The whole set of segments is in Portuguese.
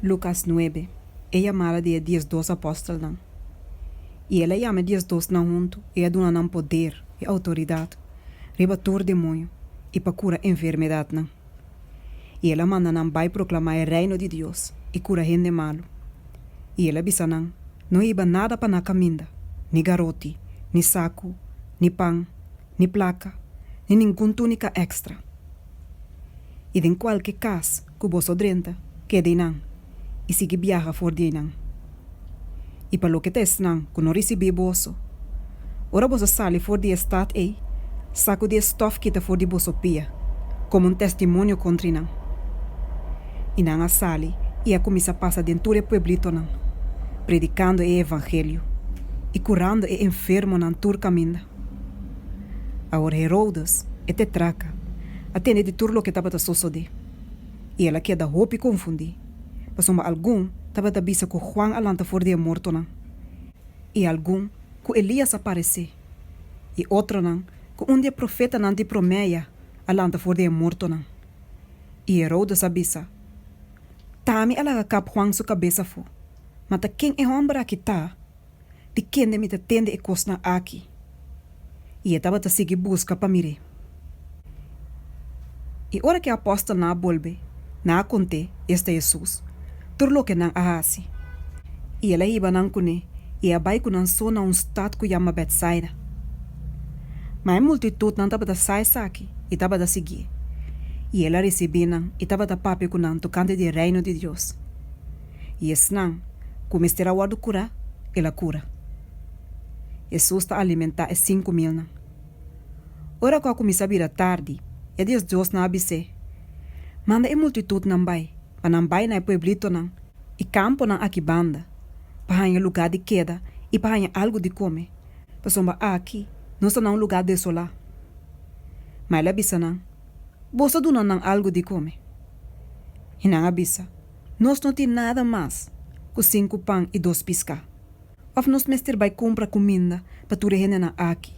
Lucas 9. Ella mala de 12 apóstolos não. E ela chama 12 não junto e a dona não poder e autoridade, rebater demônio e para curar enfermidade não. E ela manda não vai proclamar o reino de Deus e cura gente malo. E ela bisa não iba nada para na caminda, ni garoti, ni saco, ni pão, ni placa, ni nenhum túnica extra. E em qualquer caso, que você drenta, quede não, e sigue viaja for de não. E para lo que tes não, que não recebi bolso. Ora você sale for de estado aí, saco de stof que tá for de bolso pia, como testemunho contra não. E não a sale, e a começa a passar dentro do pueblito não, predicando o evangelho, e curando o enfermo não tur caminho. Agora Herodes, e te traca, atende de tudo o que estava a suceder. E ela queda roupa e confundir. Mas algum estava a bisa que Juan alanta for de morto não. E algum que Elias aparece. E outro não, que dia profeta não de promeia alanta for de morto não. E Herodes abisa. Tami ela cap Juan sua cabeça fo. Mas quem é homem aqui tá? De quem de me tende e cosna aqui. E estava a seguir busca para mire. E ora que a apóstolo na volve, na conte este Jesus, turlo que não ahasi. E ela iba não cune, e a bai kunan só na estado que chama Betsaida. Mas a multitud não estava a sair aqui, e estava a seguir. E ela recebia não, e estava a papi kunan tocante do reino de Deus. E esse não, como estera a cura, ela cura. Jesus está a alimentar 5.000 não. Ora que começa a vir tarde, e Deus na abise. Manda a multitud não vai, para não vai na pueblito não, e campo não aqui banda, para ganhar lugar de queda e para ganhar algo de comer. Para somar aqui, não está num lugar desolado. Mas ela abisa não, você não algo de comer. E não abisa, nós não temos nada mais que 5 pão e 2 piscar. Ou nós mestre vai comprar comida para tu rehene na aqui.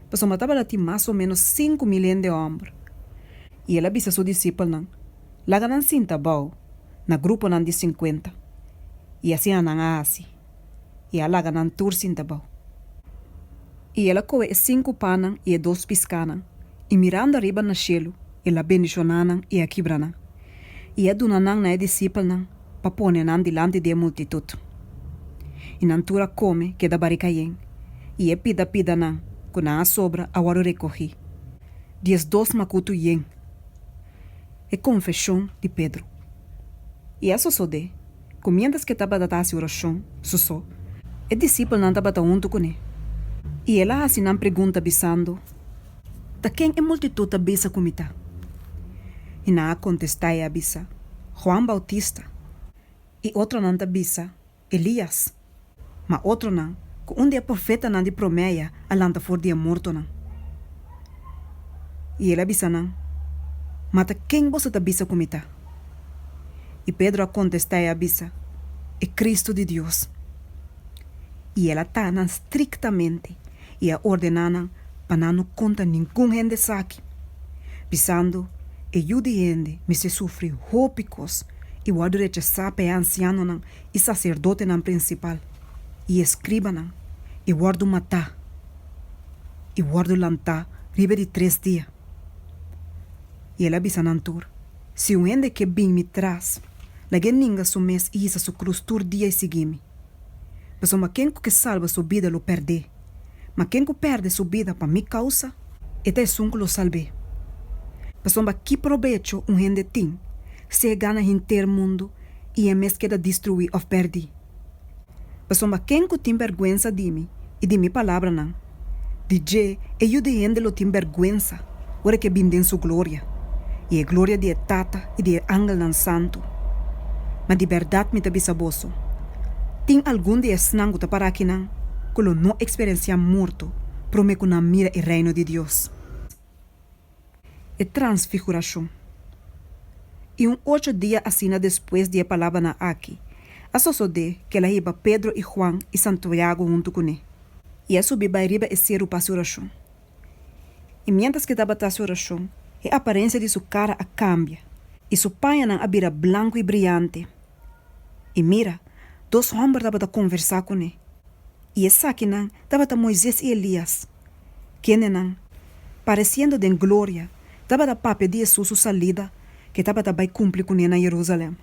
Para somar estava ter mais ou menos 5 milhões de homens. E ela avisa seu discípulo não. Laga não sinta bom, na grupo não de 50. E assim não assim. E a laga não tur sinta bom. E ela coe 5 panan e 2 piscanan. E mirando arriba na cielo, ela bendicionanan e a quibranan. E a dunanan na discípulo não, para pôr nan dilante de multitud. E nan tura come que da baricayen. E pida nan, com a sobra a waro recorri. 12 macuto yen. E confissão de Pedro. E isso só de, comiendas que estava a dar a oração, susó, e discípulo não estava junto com ele. E ela assim não pergunta bisando, da quem é multitud a bisa comita? E não contestai a bisa, Juan Bautista. E outro não bisa, Elias. Mas outro não, que dia profeta não de promeia, alanta for dia morto não. E ela bisa não, mata quem você tá bisa comita? E Pedro a contestar a bisa, é Cristo de Deus. E ela tá nan estrictamente e a ordenana para não conta nenhum gente saque. Pisando, e judiende me se sofre hópicos e o adorete sape anciano nan e sacerdote nan principal. E escriba nan, e guardo matar. E guardo lantar, ribe de 3 dias. E ela bisa nan tur, se um ende que bem me traz, lagen ninga su mes e isa su cruz tur dia e seguime. Mas uma quem que salva sua vida lo perde. Mas quem que perde sua vida para mi causa, até sunco lo salve. Mas uma que provecho um gente tem, se gana inteiro mundo e é mes que da destruir ou perdi. Mas uma quem que tem vergonha de mim e de minha palavra não. DJ e eu de gente lo tem vergonha, ora que binden sua glória. E a glória de Tata e de Angel nan Santo. Mas de verdade me tabisa bosso. Tem algum dia snango ta para aqui não, que lo não experiencia morto, prome que não mira o reino de Deus. E transfiguração. E 8 dias assim depois de a palavra na aqui, a sucede que ela iba Pedro e Juan e Santiago junto com ele. E a subir para riba e ser para a oração. E mientras que estava a oração, a aparência de sua cara cambia. E su paia não abira branco e brilhante. E mira, dois homens estavam a conversar com ele. E essa aqui não estava a Moisés e Elias. Que não, parecendo de glória, estava a papel de Jesus sua salida, que estava a cumprir com ele na Jerusalém.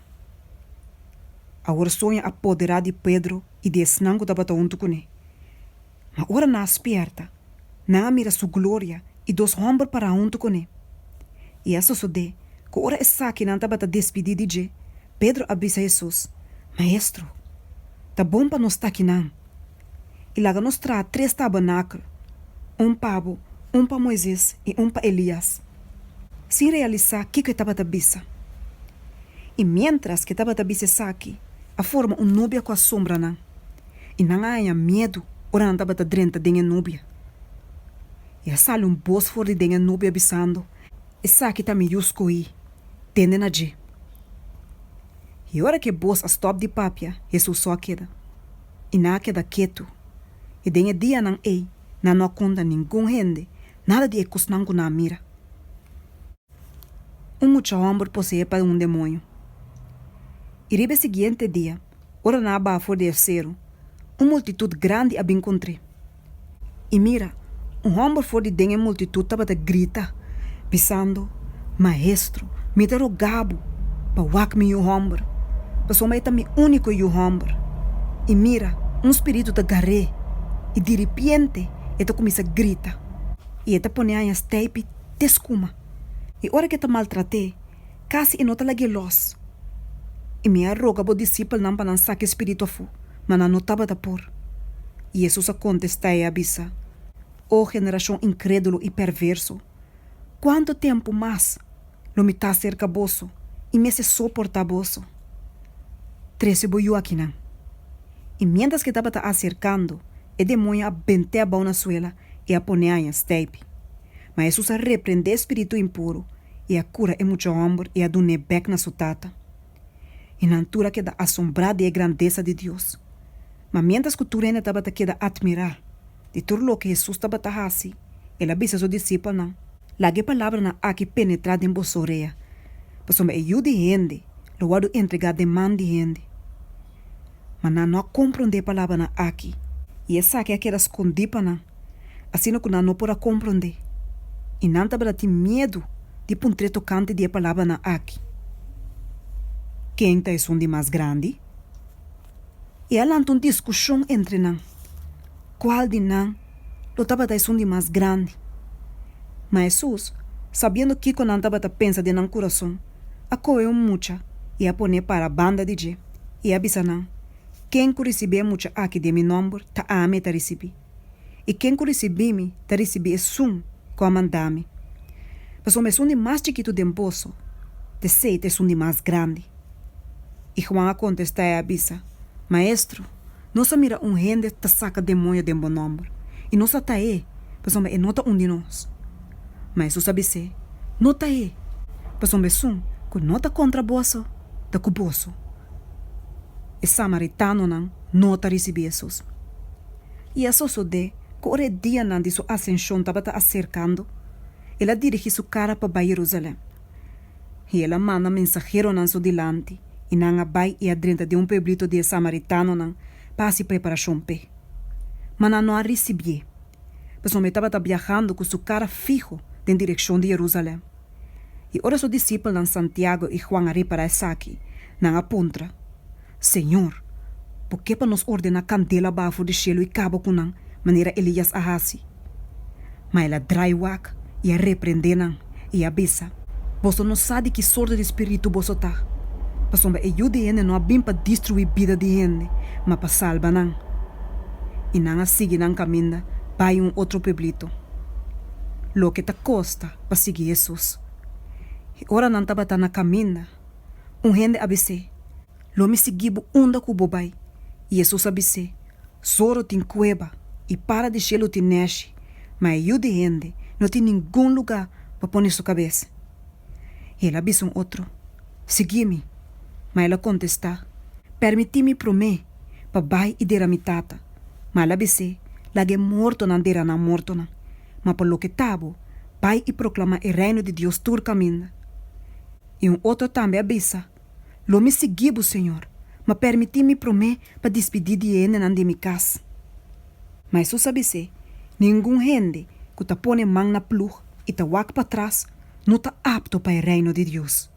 A oração apoderada de Pedro e de Esnango estava junto com ele. Mas ora não esperta, não mira sua glória e dois homens para junto com ele. E isso sucede, que ora essa aqui não estava a despedir de Jesus. Pedro avisa Jesus: Maestro, tá bom para nós estar aqui não. E lá nos traz 3 tabernáculos, um pavo, um para Moisés e um para Elias, sem realizar o que estava a bisa. E mientras que estava a bisa aqui, a forma núbia com a sombra não. E não há medo, ora não estava a drenta de núbia. E a sala bosforo de núbia bisando, e aqui está me aí, tende na G. E hora que bos a stop de papia, Jesus só queda. E não queda quieto. E denha dia não ei, não conta ninguém gente, nada de ecos não na mira. Mucho homem possui para demônio. E ribe seguinte dia, ora na bafo de cero, multitud grande ab encontrei. E mira, homem fora de denha multitud estava a grita, pensando: Maestro, me dá o gabo, para wak-me o homem. Passou me também único e o homem. E mira, espírito da garé. E de repente, ele começa a gritar. E ele põe as tape, te escuma. E hora que ele maltratei, quase não está lá los. E me arroga o discípulo não para não sacar espírito a fu, mas não estava a por. E Jesus a contesta e avisa: Oh geração incrédulo e perverso, quanto tempo mais lo me está cerca bosso e me se soporta bosso? 13 boiu aqui não. E mientras que estava acercando, o demônio abentea a na suela e a pone a tape. Mas Jesus a repreende espírito impuro e a cura é muito homem e a dune bec na sutata. E na altura queda assombrada e a grandeza de Deus. Mas mientras que o turene estava a queda admirar de tudo o que Jesus estava a fazer, ele avisa seu discípulo não. Lage palavra na aqui penetrada em vossa orelha. Pois me ajude gente, lo vado entregar de mão de gente. Mas não compreende a palavra na aqui. E essa que é que era escondida não. Assim que não pode compreender. E não estava a ter medo de pôr tocante de a palavra na aqui. Quem está é de mais grande? E ela uma discussão entre nós. Qual de nós estava a de mais grande? Mas Jesus, sabendo que não estava a pensar de não coração, acolheu muita e a pôr para a banda de G. E avisa não. Quem receber muita aqui de meu nome, tá a me tá receber. E quem receber-me, tá receber é sum, como mandar-me. Mas o meu de mais chiquito de bolso, de sei é de mais grande. E Juan a contesta e avisa: Maestro, não se mira gente que saca demônio de bom nome. E não se tá aí, mas o meu nota de nós. Mas Jesus avisa: não tá aí, mas o meu sum, que nota contra bolso, da com bolso. E samaritano não está recebendo Jesus. E a sucede que o dia de sua ascensão estava acercando, ela dirige sua cara para Jerusalém. E ela manda mensageiro na sua dilante, e não vai e adrenta de pueblito de samaritano para se preparação pé. Mas não a recebeu. Pois o estava viajando com sua cara fijo em direção de Jerusalém. E ora seu discípulo Santiago e Juan ari para essa aqui, não aponta: Senhor, por que para nos ordenar candela bafo de cielo e cabo com não, maneira Elias ahasi? Mas ela drai wak e a repreende não, e avisa: Você não sabe que sorte de espírito você tá. Mas me ajude ele não bem para destruir a vida de gente, mas para salvar não. E não a seguir não caminha para outro pueblito. Lo que te custa para seguir Jesus. E ora não estava na caminha. Gente avisa: Lo me seguiu onda com o bobai. E Jesus avisa: Soro tem cueva e para de chelo tem neche. Mas ajude gente, não tem nenhum lugar para pôr sua cabeça. E ele avisa outro: Segui-me. Mas ela contesta: Permiti-me para mim, para bai e dera mi tata. Mas ela avisa: Lage morto não dera na morto não. Mas por lo que tabo, bai e proclama o reino de Deus tur caminha. E outro também avisa. Lo me seguiu, Senhor, mas permiti-me promer para despedir de ele na de minha casa. Mas você sabe se, nenhum gente que tá põe mão na plug e tá wak para trás, não tá apto para o reino de Deus.